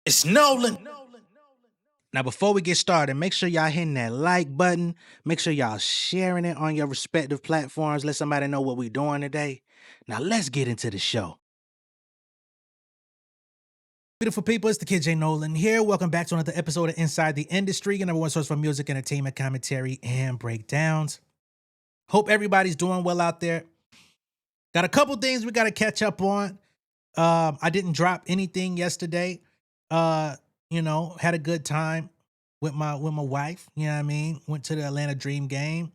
It's Nolan. Now, before we get started, make sure y'all hitting that like button. Make sure y'all sharing it on your respective platforms. Let somebody know what we're doing today. Now, let's get into the show. Beautiful people, it's the kid J Nolan here. Welcome back to another episode of Inside the Industry, your number one source for music, entertainment, commentary, and breakdowns. Hope everybody's doing well out there. Got a couple things we got to catch up on. I didn't drop anything yesterday. Had a good time with my wife. You know what I mean? Went to the Atlanta Dream game,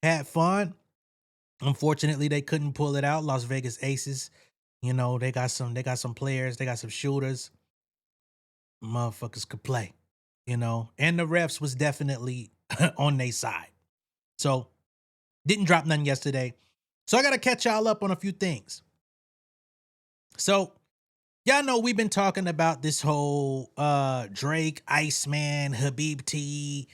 had fun. Unfortunately, they couldn't pull it out. Las Vegas Aces. You know, they got some players, they got some shooters. Motherfuckers could play, and the refs was definitely on their side. So didn't drop nothing yesterday. So I gotta catch y'all up on a few things. So y'all know we've been talking about this whole Drake, Iceman, Habib T,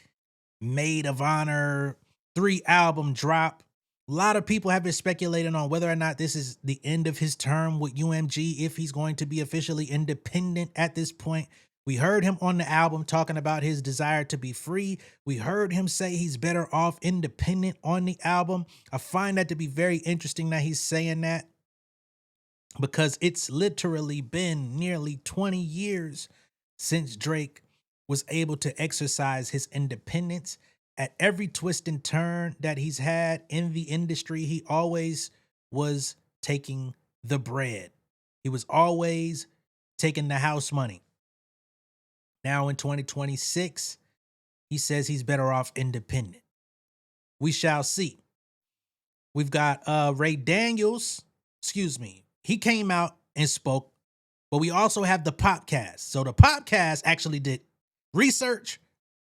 Maid of Honor 3-album drop. A lot of people have been speculating on whether or not this is the end of his term with UMG, if he's going to be officially independent at this point. We heard him on the album talking about his desire to be free. We heard him say he's better off independent on the album. I find that to be very interesting that he's saying that, because it's literally been nearly 20 years since Drake was able to exercise his independence. At every twist and turn that he's had in the industry, he always was taking the bread. He was always taking the house money. Now in 2026, he says he's better off independent. We shall see. We've got Ray Daniels, he came out and spoke, but we also have the podcast. So the podcast actually did research.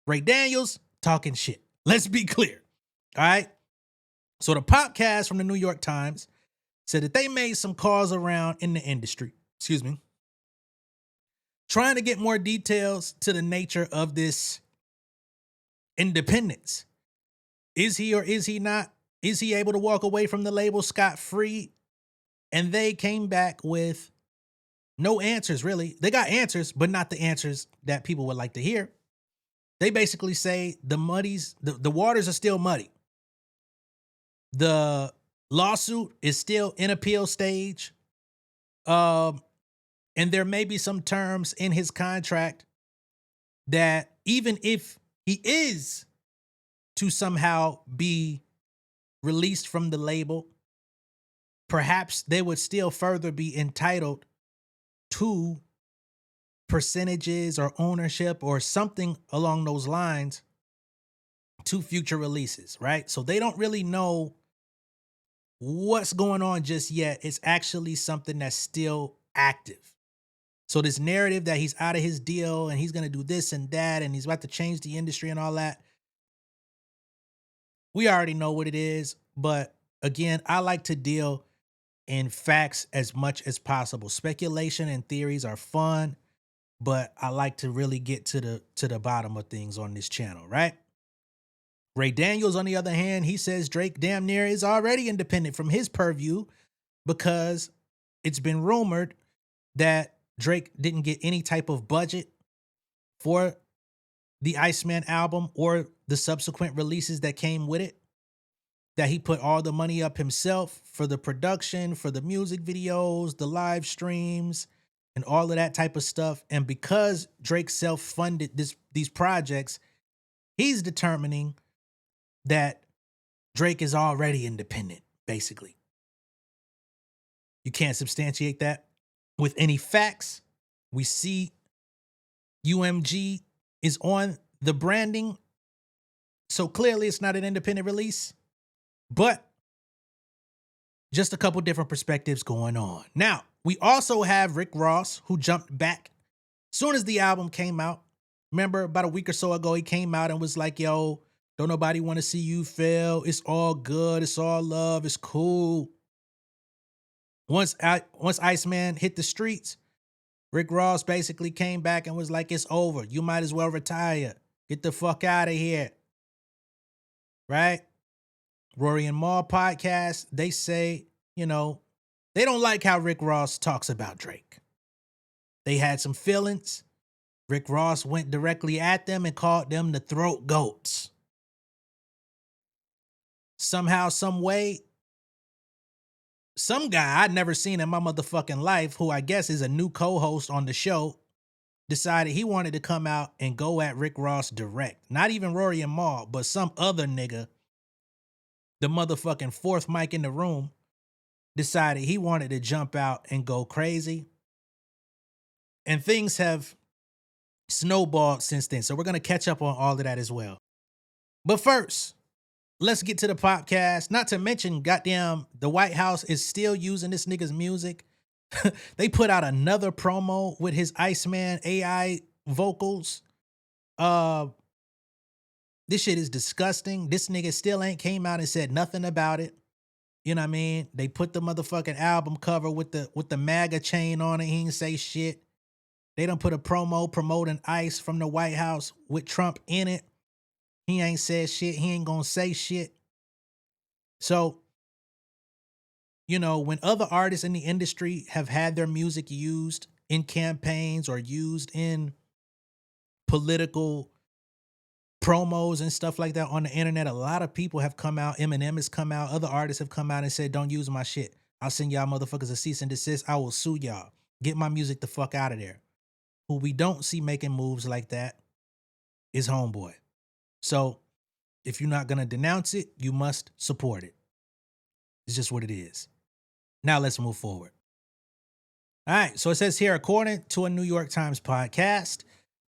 Ray Daniels talking shit. Let's be clear. All right. So the podcast from the New York Times said that they made some calls around in the industry, trying to get more details to the nature of this independence. Is he or is he not? Is he able to walk away from the label scot-free? And they came back with no answers, really. They got answers, but not the answers that people would like to hear. They basically say the waters are still muddy. The lawsuit is still in appeal stage. And there may be some terms in his contract that even if he is to somehow be released from the label, perhaps they would still further be entitled to percentages or ownership or something along those lines to future releases, right? So they don't really know what's going on just yet. It's actually something that's still active. So this narrative that he's out of his deal and he's going to do this and that and he's about to change the industry and all that, we already know what it is. But again, I like to deal in facts as much as possible. Speculation and theories are fun, but I like to really get to the bottom of things on this channel, right? Ray Daniels, on the other hand, he says Drake damn near is already independent from his purview, because it's been rumored that Drake didn't get any type of budget for the Iceman album or the subsequent releases that came with it, that he put all the money up himself for the production, for the music videos, the live streams, and all of that type of stuff. And because Drake self-funded these projects, he's determining that Drake is already independent, basically. You can't substantiate that with any facts. We see UMG is on the branding, so clearly it's not an independent release, but just a couple different perspectives going on. Now, we also have Rick Ross, who jumped back soon as the album came out. Remember, about a week or so ago, he came out and was like, yo, don't nobody want to see you fail. It's all good. It's all love. It's cool. Once Iceman hit the streets, Rick Ross basically came back and was like, it's over. You might as well retire. Get the fuck out of here. Right? Rory and Maul podcast, they say, they don't like how Rick Ross talks about Drake. They had some feelings. Rick Ross went directly at them and called them the throat goats. Somehow, some way, some guy I'd never seen in my motherfucking life, who I guess is a new co-host on the show, decided he wanted to come out and go at Rick Ross direct. Not even Rory and Maul, but some other nigga, the motherfucking fourth mic in the room, decided he wanted to jump out and go crazy. And things have snowballed since then. So we're going to catch up on all of that as well. But first, let's get to the podcast. Not to mention, goddamn, the White House is still using this nigga's music. They put out another promo with his Iceman AI vocals. This shit is disgusting. This nigga still ain't came out and said nothing about it. You know what I mean? They put the motherfucking album cover with the MAGA chain on it. He ain't say shit. They done put a promo promoting ICE from the White House with Trump in it. He ain't said shit. He ain't gonna say shit. So, you know, when other artists in the industry have had their music used in campaigns or used in political promos and stuff like that on the internet, a lot of people have come out. Eminem has come out. Other artists have come out and said, don't use my shit. I'll send y'all motherfuckers a cease and desist. I will sue y'all. Get my music the fuck out of there. Who we don't see making moves like that is Homeboy. So if you're not going to denounce it, you must support it. It's just what it is. Now let's move forward. All right, so it says here, according to a New York Times podcast,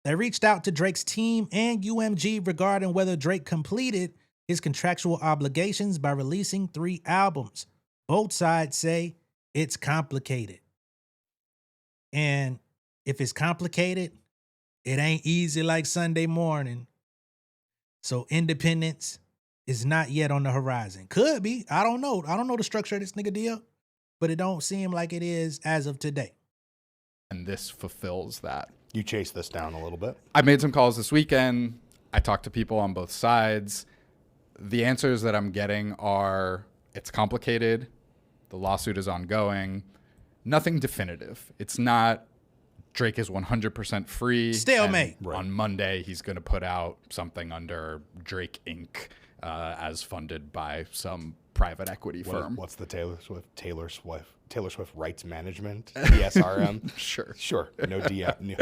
they reached out to Drake's team and UMG regarding whether Drake completed his contractual obligations by releasing 3 albums. Both sides say it's complicated. And if it's complicated, it ain't easy like Sunday morning. So independence is not yet on the horizon. Could be. I don't know. I don't know the structure of this nigga deal, but it don't seem like it is as of today. And this fulfills that. You chase this down a little bit. I made some calls this weekend. I talked to people on both sides. The answers that I'm getting are, it's complicated. The lawsuit is ongoing. Nothing definitive. It's not Drake is 100% free. Stalemate. Right. On Monday, he's going to put out something under Drake Inc. As funded by some private equity firm. What's the Taylor Swift rights management? TSRM? Sure. No DF. No.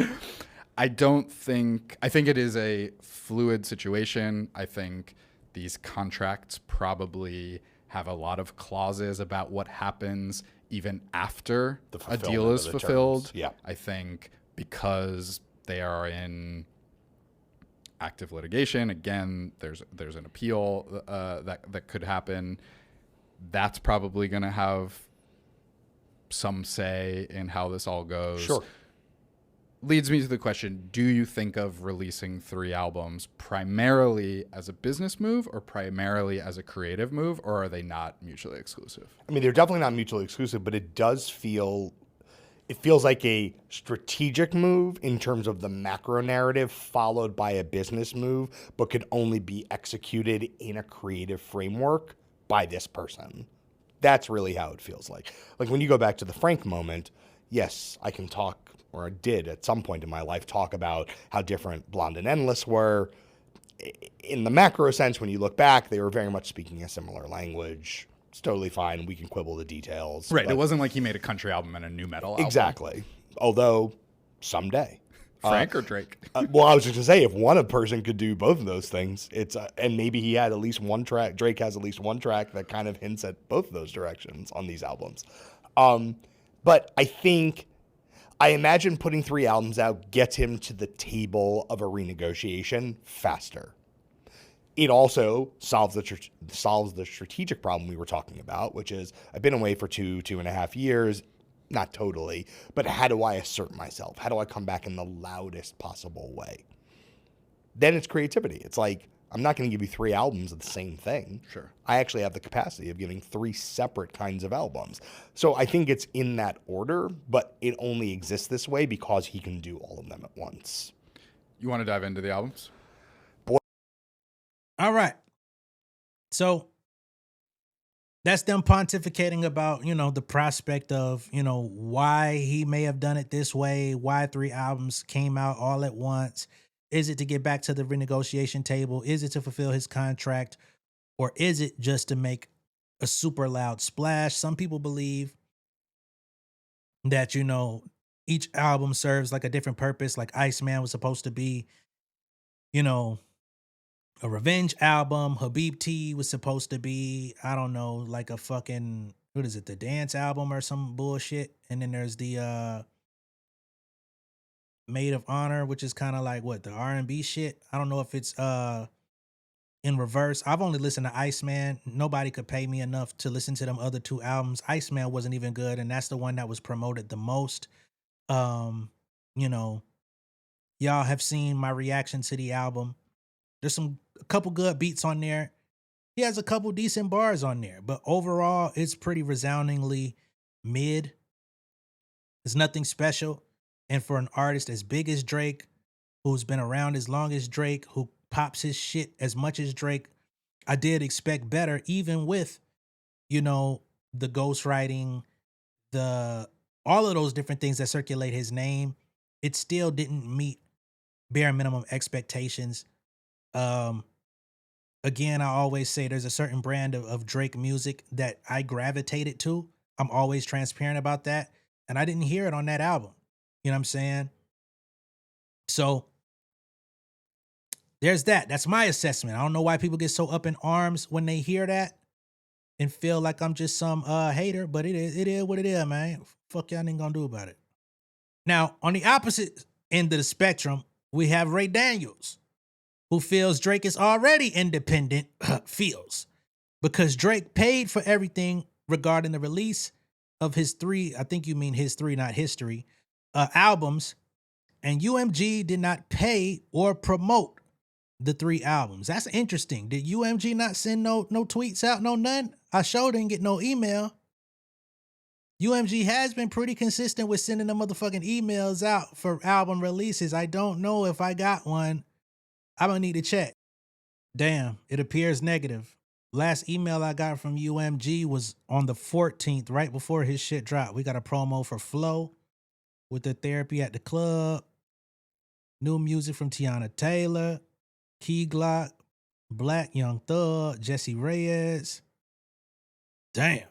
I think it is a fluid situation. I think these contracts probably have a lot of clauses about what happens even after a deal is fulfilled. Yeah. I think because they are in active litigation, again, there's an appeal that could happen. That's probably going to have some say in how this all goes. Sure. Leads me to the question, do you think of releasing 3 albums primarily as a business move or primarily as a creative move, or are they not mutually exclusive? I mean, they're definitely not mutually exclusive, but it feels like a strategic move in terms of the macro narrative followed by a business move, but could only be executed in a creative framework by this person. That's really how it feels like. Like when you go back to the Frank moment, yes, I can talk, or I did at some point in my life, talk about how different Blonde and Endless were. In the macro sense, when you look back, they were very much speaking a similar language. It's totally fine. We can quibble the details. Right. It wasn't like he made a country album and a new metal album. Exactly. Although, someday. Frank or Drake? Well, I was just going to say, if one person could do both of those things, it's and maybe he had at least one track, Drake has at least one track that kind of hints at both of those directions on these albums. But I imagine putting 3 albums out gets him to the table of a renegotiation faster. It also solves the strategic problem we were talking about, which is I've been away for 2.5 years. Not totally, but how do I assert myself? How do I come back in the loudest possible way? Then it's creativity. It's like, I'm not going to give you 3 albums of the same thing. Sure. I actually have the capacity of giving 3 separate kinds of albums. So I think it's in that order, but it only exists this way because he can do all of them at once. You want to dive into the albums? All right. So That's them pontificating about, the prospect of, why he may have done it this way, why 3 albums came out all at once. Is it to get back to the renegotiation table? Is it to fulfill his contract? Or is it just to make a super loud splash? Some people believe that, each album serves like a different purpose. Like Iceman was supposed to be, a revenge album. Habib T was supposed to be, I don't know, like a fucking, what is it, the dance album or some bullshit. And then there's the Maid of Honor, which is kind of like what, the R&B shit. I don't know if it's in reverse. I've only listened to Iceman. Nobody could pay me enough to listen to them other 2 albums. Iceman wasn't even good, and that's the one that was promoted the most. Y'all have seen my reaction to the album. There's a couple good beats on there. He has a couple decent bars on there, but overall, it's pretty resoundingly mid. It's nothing special. And for an artist as big as Drake, who's been around as long as Drake, who pops his shit as much as Drake, I did expect better, even with, the ghostwriting, all of those different things that circulate his name. It still didn't meet bare minimum expectations. Again, I always say there's a certain brand of Drake music that I gravitated to. I'm always transparent about that. And I didn't hear it on that album. You know what I'm saying? So there's that. That's my assessment. I don't know why people get so up in arms when they hear that and feel like I'm just some hater, but it is what it is, man. Fuck y'all ain't gonna do about it. Now, on the opposite end of the spectrum, we have Ray Daniels, who feels Drake is already independent, because Drake paid for everything regarding the release of his 3, I think you mean his 3, not history, albums, and UMG did not pay or promote the 3 albums. That's interesting. Did UMG not send no tweets out, no none? I sure didn't get no email. UMG has been pretty consistent with sending the motherfucking emails out for album releases. I don't know if I got one. I'm gonna need to check. Damn, it appears negative. Last email I got from UMG was on the 14th, right before his shit dropped. We got a promo for Flow with the Therapy at the Club. New music from Tiana Taylor, Key Glock, Black Young Thug, Jesse Reyes. Damn.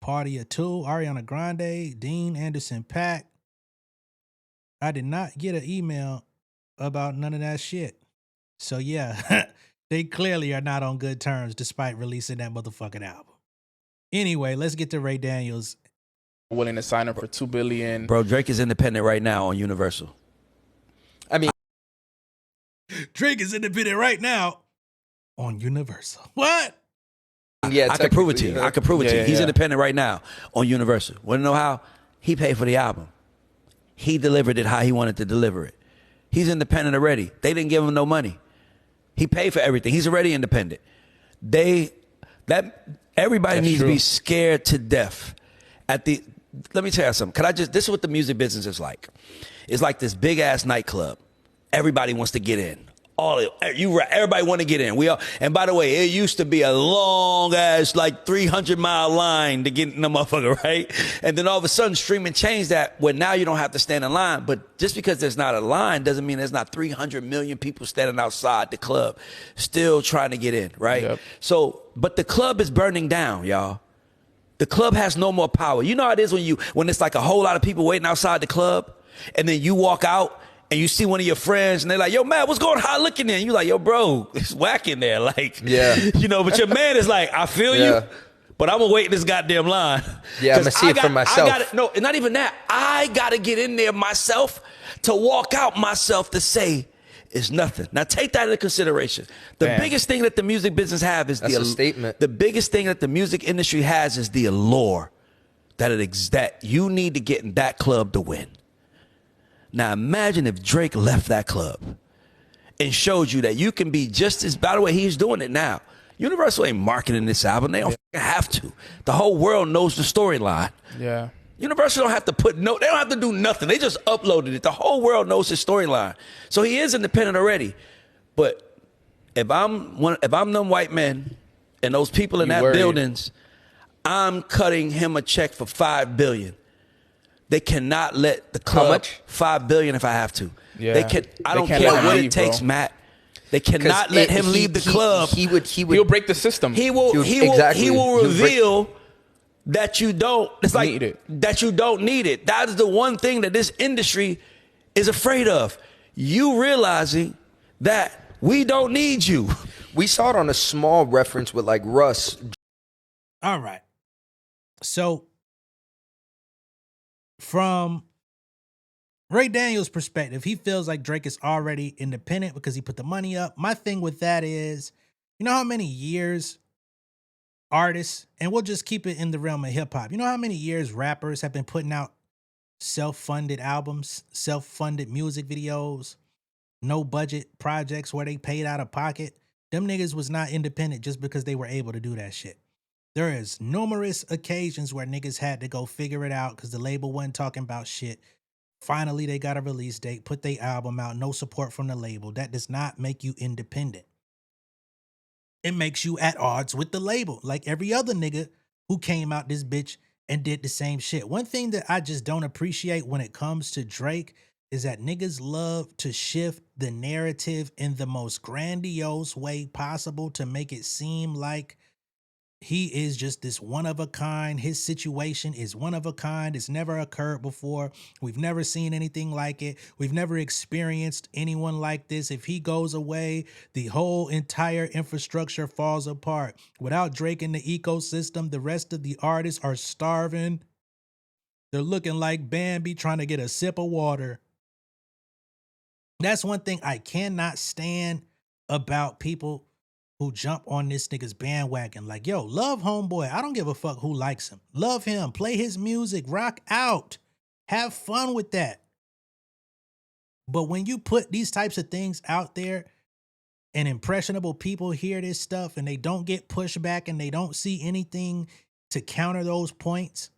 Party of 2, Ariana Grande, Dean Anderson Paak. I did not get an email about none of that shit. So yeah, they clearly are not on good terms despite releasing that motherfucking album. Anyway, let's get to Ray Daniels. Willing to sign up for $2 billion. Bro, Drake is independent right now on Universal. I mean, Drake is independent right now on Universal. What? yeah, I can prove it to you. I can prove it to you. He's independent right now on Universal. Want to know how? He paid for the album. He delivered it how he wanted to deliver it. He's independent already. They didn't give him no money. He paid for everything. He's already independent. Everybody needs to be scared to death. Let me tell you something. This is what the music business is like. It's like this big ass nightclub. Everybody wants to get in. Everybody want to get in. And by the way, it used to be a long ass, like 300-mile line to get in the motherfucker, right? And then all of a sudden, streaming changed that, where now you don't have to stand in line. But just because there's not a line doesn't mean there's not 300 million people standing outside the club, still trying to get in, right? Yep. But the club is burning down, y'all. The club has no more power. You know how it is when it's like a whole lot of people waiting outside the club, and then you walk out and you see one of your friends and they're like, yo, man, what's going on? How looking in? You like, yo, bro, it's whack in there. Like, yeah. But your man is like, I feel you, but I'm going to wait in this goddamn line. Yeah, I'm going to see it for myself. No, not even that. I got to get in there myself to walk out myself to say it's nothing. Now take that into consideration. The biggest thing that the music business have is a statement. The biggest thing that the music industry has is the allure that you need to get in that club to win. Now imagine if Drake left that club and showed you that you can be just as, by the way, he's doing it now. Universal ain't marketing this album. They don't have to. The whole world knows the storyline. Yeah. Universal don't have to they don't have to do nothing. They just uploaded it. The whole world knows his storyline. So he is independent already. But if I'm them white men and those people in You that worried. buildings, I'm cutting him a check for $5 billion. They cannot let the club much? $5 billion if I have to. Yeah. They can. I They don't can't care let him what leave, it takes, bro. Matt. They cannot let him leave the club. He would. He'll break the system. He will reveal that you don't. It's like Need it. that you don't need it. That is the one thing that this industry is afraid of. You realizing that we don't need you. We saw it on a small reference with like Russ. All right. So, from Ray Daniels' perspective, he feels like Drake is already independent because he put the money up. My thing with that is, you know how many years artists, and we'll just keep it in the realm of hip hop, you know how many years rappers have been putting out self-funded albums, self-funded music videos, no budget projects where they paid out of pocket? Them niggas was not independent just because they were able to do that shit. There is numerous occasions where niggas had to go figure it out because the label wasn't talking about shit. Finally, they got a release date, put their album out, no support from the label. That does not make you independent. It makes you at odds with the label, like every other nigga who came out this bitch and did the same shit. One thing that I just don't appreciate when it comes to Drake is that niggas love to shift the narrative in the most grandiose way possible to make it seem like he is just this one of a kind. His situation is one of a kind. It's never occurred before. We've never seen anything like it. We've never experienced anyone like this. If he goes away, the whole entire infrastructure falls apart. Without Drake in the ecosystem, the rest of the artists are starving. They're looking like Bambi trying to get a sip of water. That's one thing I cannot stand about people who jump on this nigga's bandwagon. Like, yo, love homeboy. I don't give a fuck who likes him. Love him. Play his music. Rock out. Have fun with that. But when you put these types of things out there and impressionable people hear this stuff and they don't get pushback and they don't see anything to counter those points,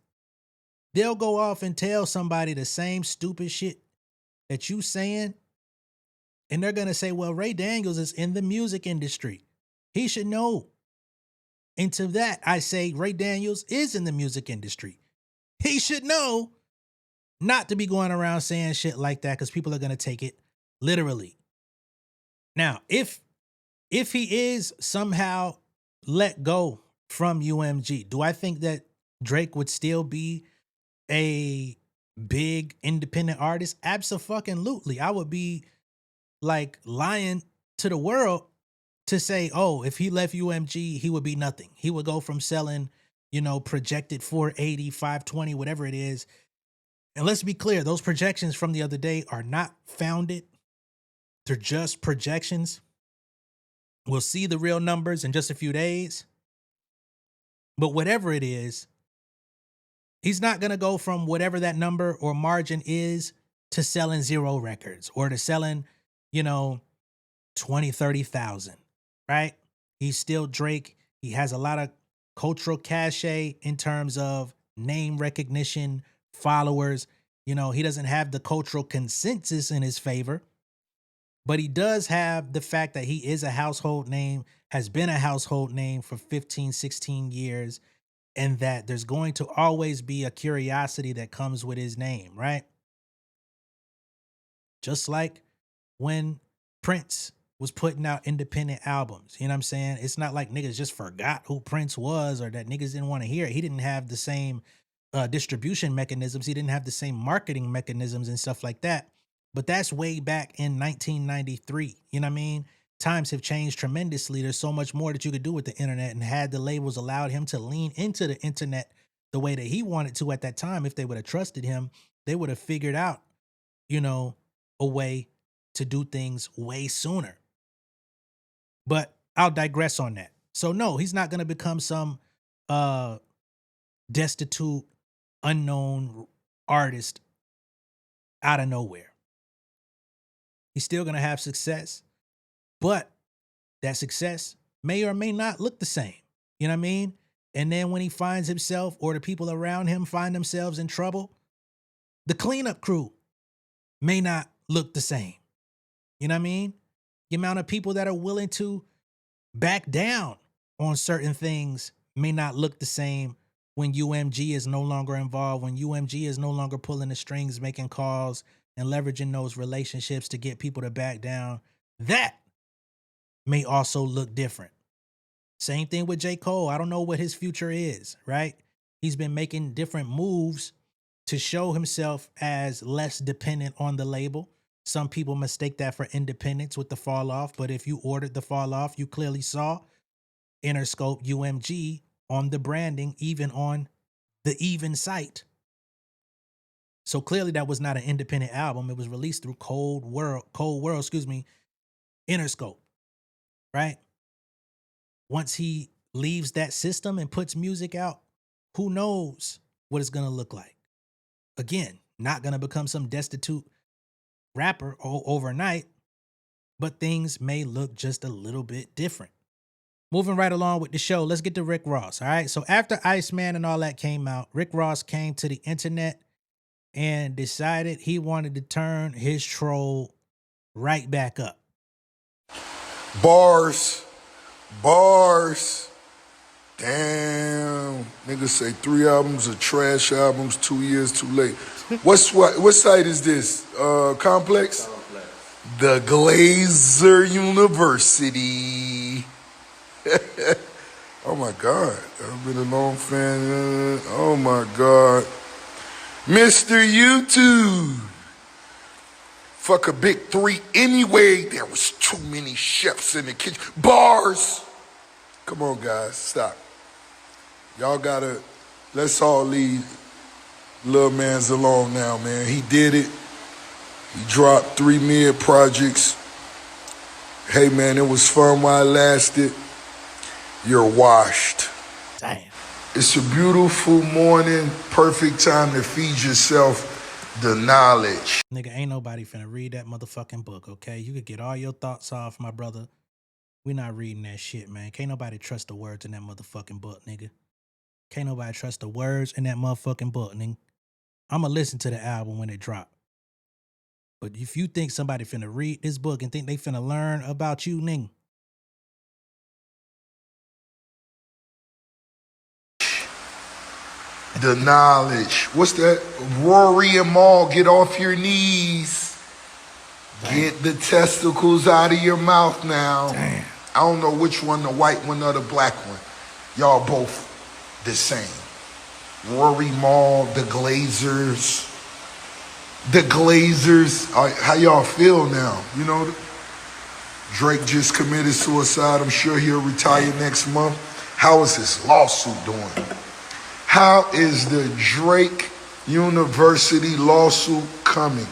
they'll go off and tell somebody the same stupid shit that you saying. And they're going to say, well, Ray Daniels is in the music industry. He should know. And to that, I say Ray Daniels is in the music industry. He should know not to be going around saying shit like that because people are going to take it literally. Now, if he is somehow let go from UMG, do I think that Drake would still be a big independent artist? Abso-fucking-lutely. I would be like lying to the world to say, oh, if he left UMG, he would be nothing. He would go from selling, projected 480, 520, whatever it is. And let's be clear, those projections from the other day are not founded. They're just projections. We'll see the real numbers in just a few days. But whatever it is, he's not going to go from whatever that number or margin is to selling 0 records or to selling, 20, 30,000. Right? He's still Drake. He has a lot of cultural cachet in terms of name recognition, followers. He doesn't have the cultural consensus in his favor, but he does have the fact that he is a household name, has been a household name for 15, 16 years, and that there's going to always be a curiosity that comes with his name, right? Just like when Prince was putting out independent albums. You know what I'm saying? It's not like niggas just forgot who Prince was or that niggas didn't want to hear it. He didn't have the same distribution mechanisms. He didn't have the same marketing mechanisms and stuff like that. But that's way back in 1993. You know what I mean? Times have changed tremendously. There's so much more that you could do with the internet, and had the labels allowed him to lean into the internet the way that he wanted to at that time, if they would have trusted him, they would have figured out, a way to do things way sooner. But I'll digress on that. So no, he's not going to become some destitute, unknown artist out of nowhere. He's still going to have success, but that success may or may not look the same. You know what I mean? And then when he finds himself or the people around him find themselves in trouble, the cleanup crew may not look the same. You know what I mean? The amount of people that are willing to back down on certain things may not look the same when UMG is no longer involved, when UMG is no longer pulling the strings, making calls, and leveraging those relationships to get people to back down. That may also look different. Same thing with J. Cole. I don't know what his future is, right? He's been making different moves to show himself as less dependent on the label. Some people mistake that for independence with the fall off, but if you ordered the fall off, you clearly saw Interscope UMG on the branding, even on the Even site. So clearly that was not an independent album. It was released through Cold World, Interscope, right? Once he leaves that system and puts music out, who knows what it's going to look like? Again, not going to become some destitute rapper overnight, but things may look just a little bit different. Moving right along with the show, let's get to Rick Ross, all right? So after Iceman and all that came out, Rick Ross came to the internet and decided he wanted to turn his troll right back up. Bars. Damn. Niggas say 3 albums are trash albums, 2 years too late. What site is this? Complex? The Glazer University. Oh my God. I've been a long fan. Oh my God. Mr. YouTube. Fuck a big 3 anyway. There was too many chefs in the kitchen. Bars. Come on, guys. Stop. Y'all gotta, let's all leave Lil Mans alone now, man. He did it. He dropped 3 mid projects. Hey, man, it was fun while it lasted. You're washed. Damn. It's a beautiful morning. Perfect time to feed yourself the knowledge. Nigga, ain't nobody finna read that motherfucking book, okay? You could get all your thoughts off, my brother. We not reading that shit, man. Can't nobody trust the words in that motherfucking book, nigga. Can't nobody trust the words in that motherfucking book, nigga. I'ma listen to the album when it drop. But if you think somebody finna read this book and think they finna learn about you, nigga. The knowledge. What's that? Rory and Maul, get off your knees. Get the testicles out of your mouth now. Damn. I don't know which one, the white one or the black one. Y'all both the same. Rory Maul, the Glazers. The Glazers. How y'all feel now? You know, Drake just committed suicide. I'm sure he'll retire next month. How is his lawsuit doing? How is the Drake University lawsuit coming?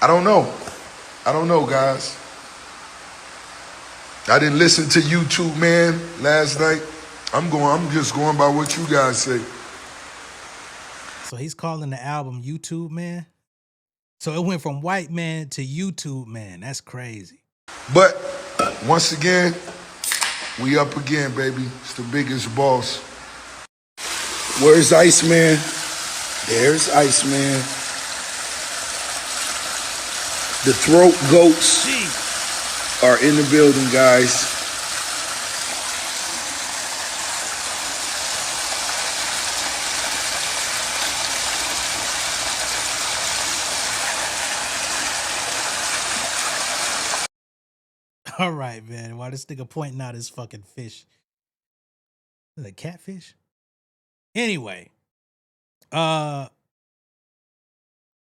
I don't know. I don't know, guys. I didn't listen to YouTube Man last night. I'm just going by what you guys say. So he's calling the album YouTube Man? So it went from white man to YouTube Man. That's crazy. But once again, we up again, baby. It's the biggest boss. Where's Iceman? There's Iceman. The throat goats are in the building, guys. All right, man. Why this nigga pointing out his fucking fish? Is it catfish? Anyway,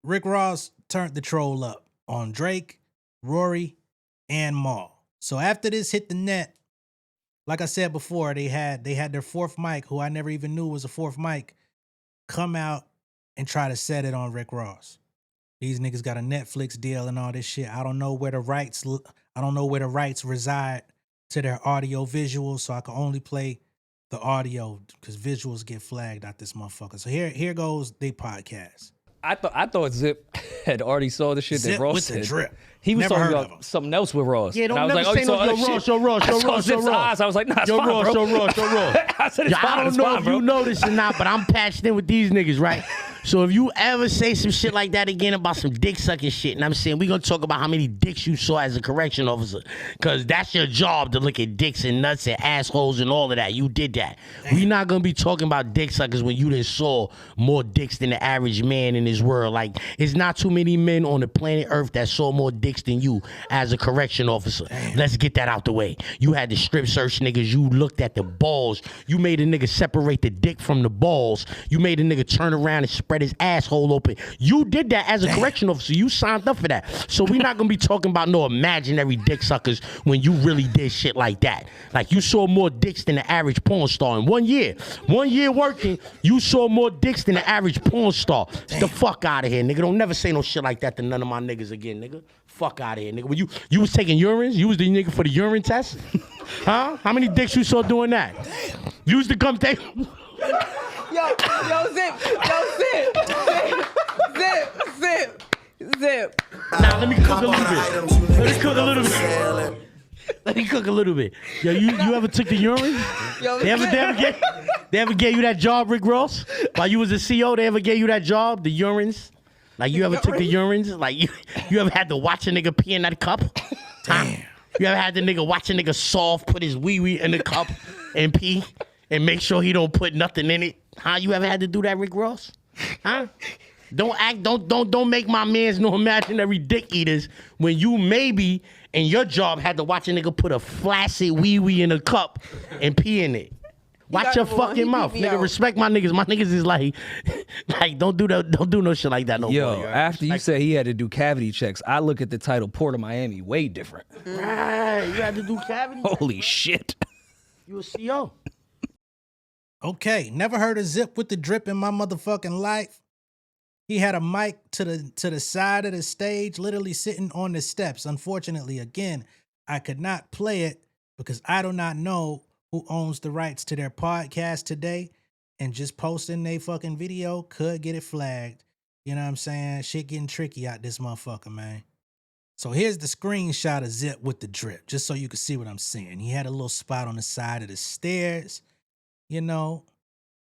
Rick Ross turned the troll up on Drake, Rory, and Maul. So after this hit the net, like I said before, they had their fourth mic, who I never even knew was a fourth mic, come out and try to set it on Rick Ross. These niggas got a Netflix deal and all this shit. I don't know where the rights reside to their audio visuals, so I can only play the audio because visuals get flagged out this motherfucker. So here goes the podcast. I thought Zip had already saw the shit Zip that Ross with the said. drip. He was Never talking heard of about him. something else with Ross. Yeah, don't and I was never like, say no, yo, Ross, yo, Ross, I yo, saw Ross, Zip's yo, eyes. I was like, nah, it's Yo, fine, Ross, bro. yo, Ross, yo, Ross. I said, it's Yo, fine, I don't it's know fine, if bro. you know this or not, but I'm patched in with these niggas, right? So if you ever say some shit like that again about some dick sucking shit, and I'm saying we gonna talk about how many dicks you saw as a correction officer, cause that's your job to look at dicks and nuts and assholes and all of that. You did that. We not gonna be talking about dick suckers when you done saw more dicks than the average man in this world. Like, it's not too many men on the planet Earth that saw more dicks than you as a correction officer. Let's get that out the way. You had the strip search niggas. You looked at the balls. You made a nigga separate the dick from the balls. You made a nigga turn around and spread his asshole open. You did that as a correction officer. You signed up for that. So we're not gonna be talking about no imaginary dick suckers when you really did shit like that. Like, you saw more dicks than the average porn star in 1 year. 1 year working, you saw more dicks than the average porn star. Get the fuck out of here, nigga. Don't never say no shit like that to none of my niggas again, nigga. Fuck out of here, nigga. When you was taking urines, you was the nigga for the urine test? Huh? How many dicks you saw doing that? You used to come take... Zip. Now let me cook a little bit. Let me cook a little bit. Yo, you ever took the urine? They ever gave you that job, Rick Ross? While you was a CO, they ever gave you that job, the urines? Like, you ever took the urines? Like, you ever had to watch a nigga pee in that cup? Damn. You ever had the nigga watch a nigga soft put his wee-wee in the cup and pee and make sure he don't put nothing in it? Huh? You ever had to do that, Rick Ross? Huh? Don't make my mans no imaginary dick eaters when you maybe in your job had to watch a nigga put a flaccid wee-wee in a cup and pee in it. Watch your fucking mouth, nigga. Respect my niggas. My niggas is like don't do no shit like that no more. Yo, after you said he had to do cavity checks, I look at the title Port of Miami way different. Right, you had to do cavity. Holy shit. You a CO. Okay, never heard a Zip with the drip in my motherfucking life. He had a mic to the side of the stage, literally sitting on the steps. Unfortunately, again, I could not play it because I do not know who owns the rights to their podcast today, and just posting they fucking video could get it flagged. You know what I'm saying? Shit getting tricky out this motherfucker, man. So here's the screenshot of Zip with the drip, just so you can see what I'm saying. He had a little spot on the side of the stairs, you know,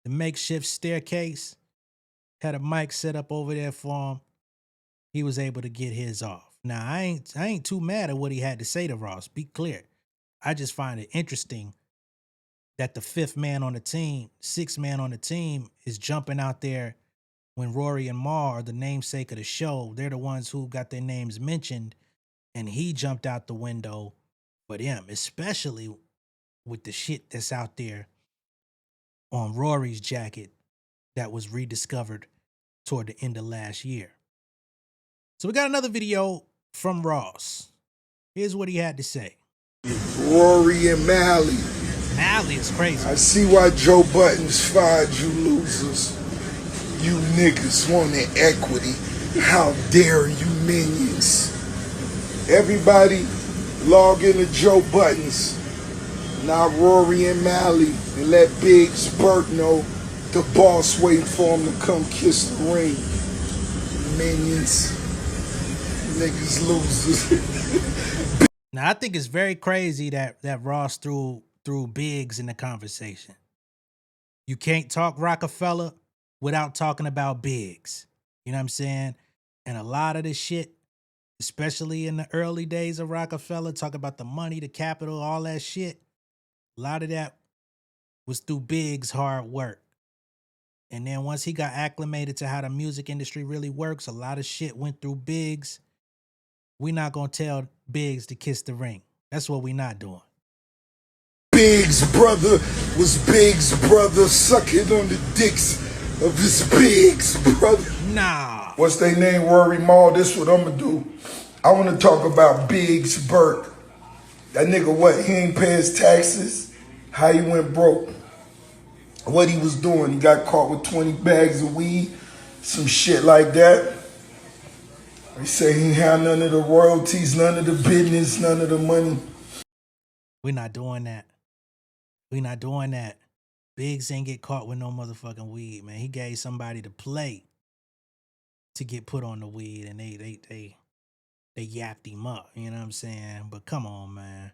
the makeshift staircase. Had a mic set up over there for him. He was able to get his off. Now, I ain't too mad at what he had to say to Ross. Be clear. I just find it interesting that the sixth man on the team is jumping out there when Rory and Ma are the namesake of the show. They're the ones who got their names mentioned, and he jumped out the window for them, especially with the shit that's out there on Rory's jacket that was rediscovered toward the end of last year. So we got another video from Ross. Here's what he had to say. Rory and Mally. Mally is crazy. I see why Joe Buttons fired you losers. You niggas wanted equity. How dare you minions. Everybody log into Joe Buttons. Now Rory and Mally, and let Big Spurt know the boss waiting for him to come kiss the ring. Minions. Niggas losers. Now I think it's very crazy that Ross threw Biggs in the conversation. You can't talk Rockefeller without talking about Biggs. You know what I'm saying? And a lot of this shit, especially in the early days of Rockefeller, talk about the money, the capital, all that shit. A lot of that was through Biggs' hard work. And then once he got acclimated to how the music industry really works, a lot of shit went through Biggs. We're not going to tell Biggs to kiss the ring. That's what we're not doing. Biggs' brother was Biggs' brother sucking on the dicks of his Biggs' brother. Nah. What's their name, Rory Maul? This what I'm going to do. I want to talk about Biggs' Burke. That nigga, what? He ain't pay his taxes? How he went broke? What he was doing? He got caught with 20 bags of weed, some shit like that. They say he had none of the royalties, none of the business, none of the money. We're not doing that. We're not doing that. Biggs ain't get caught with no motherfucking weed, man. He gave somebody to play to get put on the weed, and they yapped him up. You know what I'm saying? But come on, man.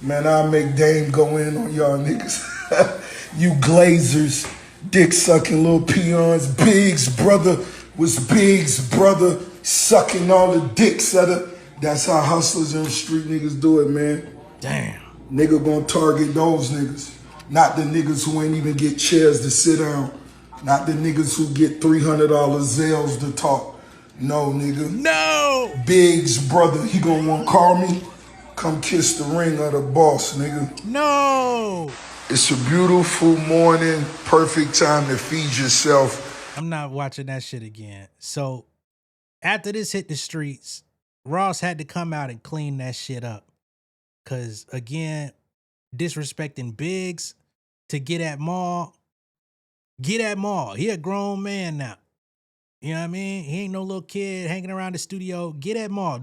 Man, I'll make Dame go in on y'all niggas. You Glazers. Dick sucking little peons. Big's brother was Big's brother sucking all the dicks at her. That's how hustlers and street niggas do it, man. Damn. Nigga gonna target those niggas. Not the niggas who ain't even get chairs to sit down. Not the niggas who get $300 Zales to talk. No, nigga. No. Big's brother, he gonna want to call me? Come kiss the ring of the boss, nigga. No. It's a beautiful morning, perfect time to feed yourself. I'm not watching that shit again. So after this hit the streets, Ross had to come out and clean that shit up. Cause again, disrespecting Biggs to get at Maul. Get at Maul. He a grown man now. You know what I mean? He ain't no little kid hanging around the studio. Get at Maul.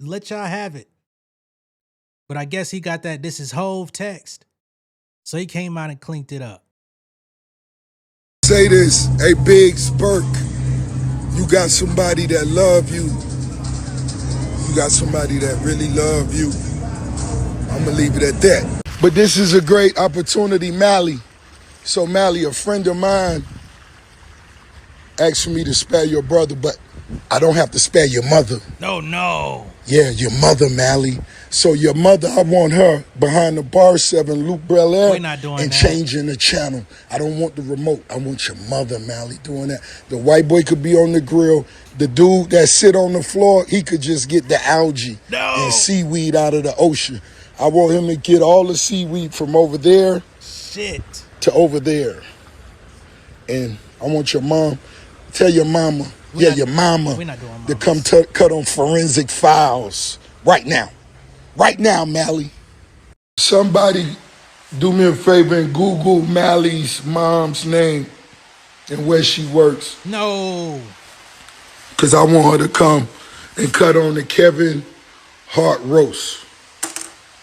Let y'all have it. But I guess he got that "this is Hove" text. So he came out and cleaned it up. Say this, hey Biggs Burke, you got somebody that love you. You got somebody that really love you. I'm gonna leave it at that. But this is a great opportunity, Mally. So Mally, a friend of mine asked for me to spare your brother, but I don't have to spare your mother. No. Yeah, your mother, Mally. So your mother, I want her behind the bar 7, Luke Belair, We're not doing and that. changing the channel. I don't want the remote. I want your mother, Mally, doing that. The white boy could be on the grill. The dude that sit on the floor, he could just get the algae and seaweed out of the ocean. I want him to get all the seaweed from over there to over there. And I want your mom, tell your mama, your mama, to come cut on Forensic Files right now. Right now, Mally. Somebody do me a favor and Google Mally's mom's name and where she works. No. Because I want her to come and cut on the Kevin Hart roast.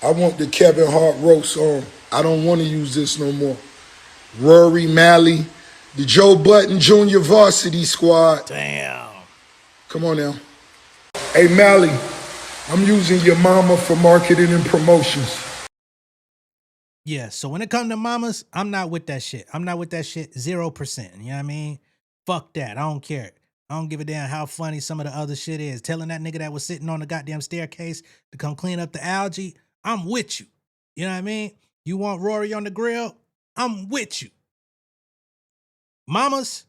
I want the Kevin Hart roast on. I don't want to use this no more. Rory, Mally, the Joe Button Junior Varsity Squad. Damn. Come on now. Hey, Mally, I'm using your mama for marketing and promotions. Yeah, so when it comes to mamas, I'm not with that shit. 0%. You know what I mean? Fuck that. I don't care. I don't give a damn how funny some of the other shit is. Telling that nigga that was sitting on the goddamn staircase to come clean up the algae, I'm with you. You know what I mean? You want Rory on the grill? I'm with you. Mamas?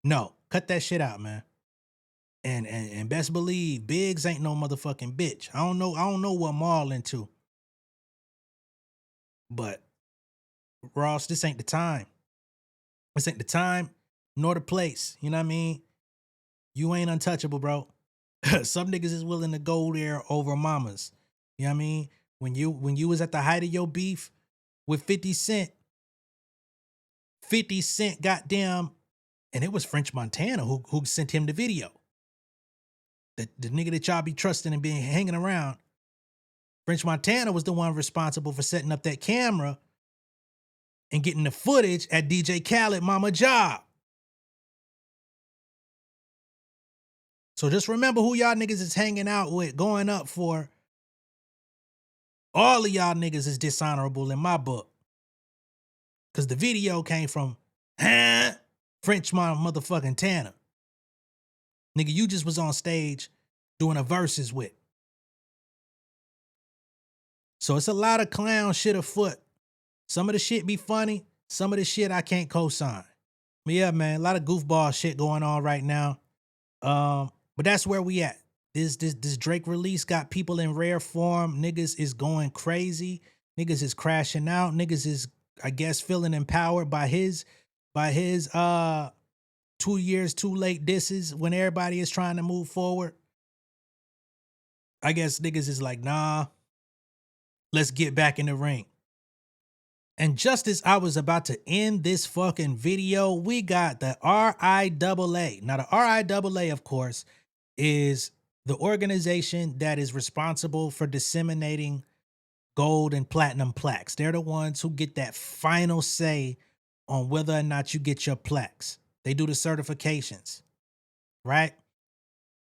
No. Cut that shit out, man. And best believe Biggs ain't no motherfucking bitch. I don't know what Maul into. But Ross, this ain't the time. This ain't the time nor the place. You know what I mean? You ain't untouchable, bro. Some niggas is willing to go there over mamas. You know what I mean? When you was at the height of your beef with 50 Cent goddamn, and it was French Montana who sent him the video. The nigga that y'all be trusting and being hanging around. French Montana was the one responsible for setting up that camera and getting the footage at DJ Khaled Mama Job. So just remember who y'all niggas is hanging out with, going up for. All of y'all niggas is dishonorable in my book. Because the video came from French motherfucking Tanner. Nigga, you just was on stage doing a verses with. So it's a lot of clown shit afoot. Some of the shit be funny. Some of the shit I can't co-sign. But yeah, man, a lot of goofball shit going on right now. But that's where we at. This Drake release got people in rare form. Niggas is going crazy. Niggas is crashing out. Niggas is, I guess, feeling empowered by his 2 years too late disses when everybody is trying to move forward. I guess niggas is like, nah, let's get back in the ring. And just as I was about to end this fucking video, we got the RIAA. Now, the RIAA, of course, is the organization that is responsible for disseminating gold and platinum plaques. They're the ones who get that final say on whether or not you get your plaques. They do the certifications, right?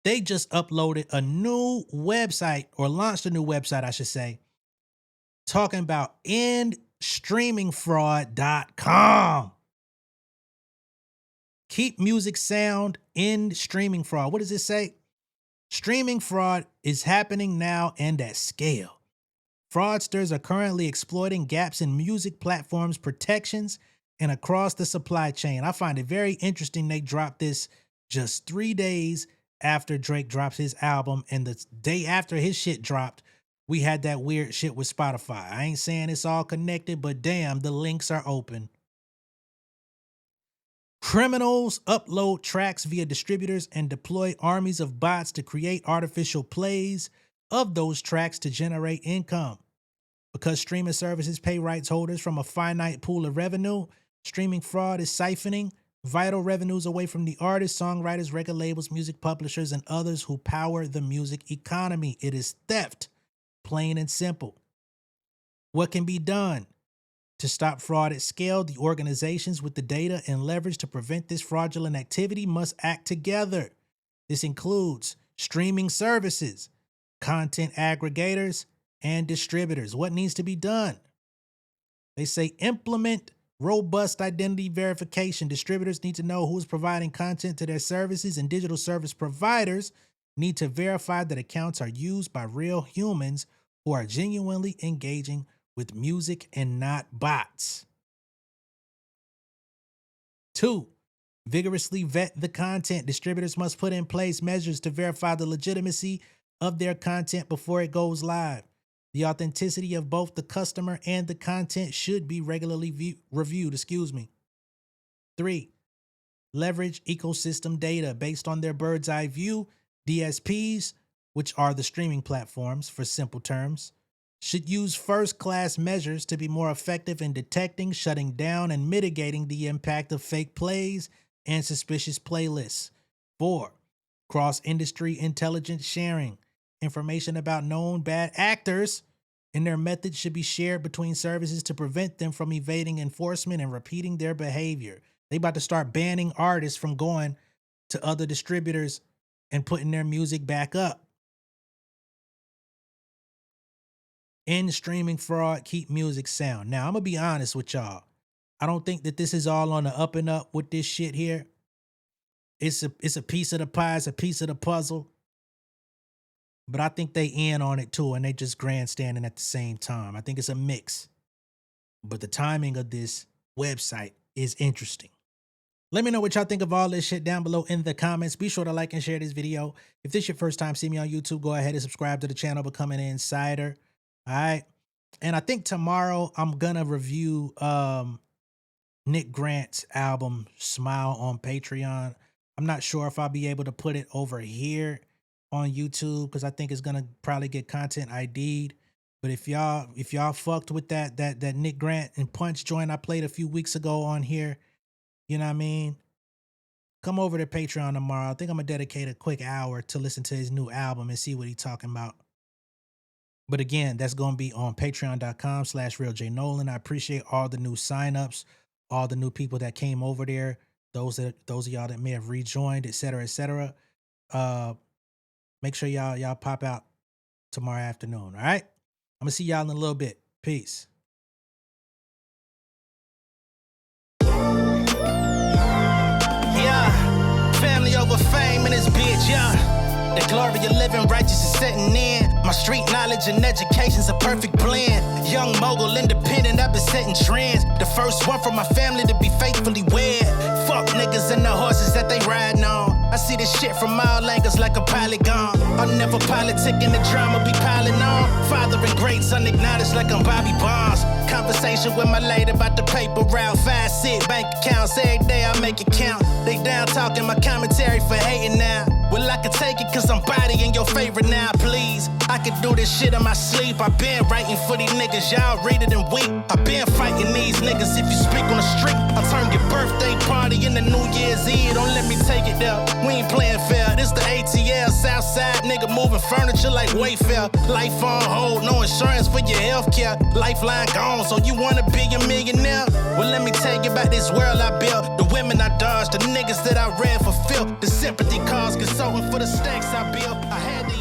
They just uploaded a new website, or launched a new website, I should say, talking about endstreamingfraud.com. Keep music sound, end streaming fraud. What does it say? Streaming fraud is happening now and at scale. Fraudsters are currently exploiting gaps in music platforms' protections and across the supply chain. I find it very interesting they dropped this just 3 days after Drake drops his album, and the day after his shit dropped, we had that weird shit with Spotify. I ain't saying it's all connected, but damn, the links are open. Criminals upload tracks via distributors and deploy armies of bots to create artificial plays of those tracks to generate income. Because streaming services pay rights holders from a finite pool of revenue, streaming fraud is siphoning vital revenues away from the artists, songwriters, record labels, music publishers, and others who power the music economy. It is theft, plain and simple. What can be done? To stop fraud at scale, the organizations with the data and leverage to prevent this fraudulent activity must act together. This includes streaming services, content aggregators, and distributors. What needs to be done? They say implement robust identity verification. Distributors need to know who is providing content to their services, and digital service providers need to verify that accounts are used by real humans who are genuinely engaging with music and not bots. 2, vigorously vet the content. Distributors must put in place measures to verify the legitimacy of their content before it goes live. The authenticity of both the customer and the content should be regularly reviewed. 3, leverage ecosystem data based on their bird's eye view. DSPs, which are the streaming platforms for simple terms, should use first-class measures to be more effective in detecting, shutting down, and mitigating the impact of fake plays and suspicious playlists. 4, cross-industry intelligence sharing. Information about known bad actors and their methods should be shared between services to prevent them from evading enforcement and repeating their behavior. They about to start banning artists from going to other distributors and putting their music back up. End streaming fraud, keep music sound. Now, I'm going to be honest with y'all. I don't think that this is all on the up and up with this shit here. It's a piece of the pie, it's a piece of the puzzle. But I think they in on it too, and they just grandstanding at the same time. I think it's a mix. But the timing of this website is interesting. Let me know what y'all think of all this shit down below in the comments. Be sure to like and share this video. If this is your first time seeing me on YouTube, go ahead and subscribe to the channel, become an insider. All right. And I think tomorrow I'm going to review Nick Grant's album, Smile, on Patreon. I'm not sure if I'll be able to put it over here on YouTube because I think it's going to probably get content ID'd. But if y'all fucked with that Nick Grant and Punch joint I played a few weeks ago on here, you know what I mean? Come over to Patreon tomorrow. I think I'm going to dedicate a quick hour to listen to his new album and see what he's talking about. But again, that's going to be on patreon.com/RealJNolan. I appreciate all the new signups, all the new people that came over there, those of y'all that may have rejoined, etc., etc. Make sure y'all pop out tomorrow afternoon, all right? I'm going to see y'all in a little bit. Peace. Yeah, family over fame in this bitch, yeah. The glory of living righteous is setting in. My street knowledge and education's a perfect blend. Young mogul, independent, I've been setting trends. The first one from my family to be faithfully wed. Fuck niggas and the horses that they riding on. I see this shit from all angles like a polygon. I'm never politicking, the drama be piling on. Father and great son acknowledged like I'm Bobby Bonds. Conversation with my lady about the paper route. 5 sit bank accounts, every day I make it count. They down talking my commentary for hating now. Well, I can take it cause I'm bodying your favorite now, please. I can do this shit in my sleep. I been writing for these niggas, y'all read it and weep. I been fighting these niggas if you speak on the street. I'll turn your birthday party into New Year's Eve. Don't let me take it there. We ain't playing fair. This the ATL, Southside nigga moving furniture like Wayfair. Life on hold, no insurance for your health care. Lifeline gone, so you wanna be a millionaire? Well, let me tell you about this world I built. The women I dodged, the niggas that I ran for filth. The sympathy cause consulting for the stacks I built. I had to